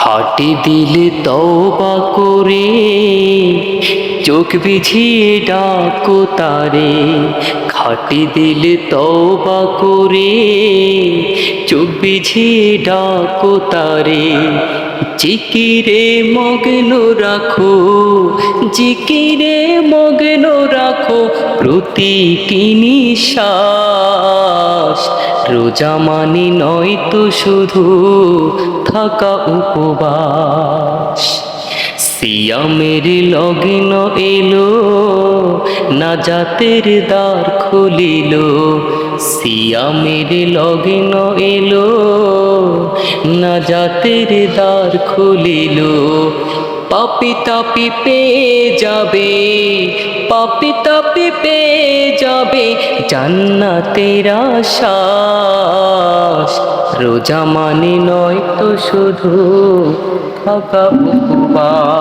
খাটি দিলে তওবা করে চোখ বিছিয়ে ডাকো তারে। খাটি দিলে তওবা করে চোখ বিছিয়ে ডাকো তারে। জিকিরে মগ্ন রাখো, জিকিরে মগ্ন রাখো প্রতিটি নিঃশ্বাস। রোজা মানে নয় তো শুধু থাকা উপবাস। সিয়ামের লগ্ন এলো, নাজাতের দ্বার খুলিল। সিয়ামের লগ্ন এলো, নাজাতের দ্বার খুলিল। পাপী তাপী পেয়ে যাবে, পাপী তাপী পেয়ে যাবে জান্নাতের আশ্বাস। রোজা মানে নয় তো শুধু থাকা উপবাস।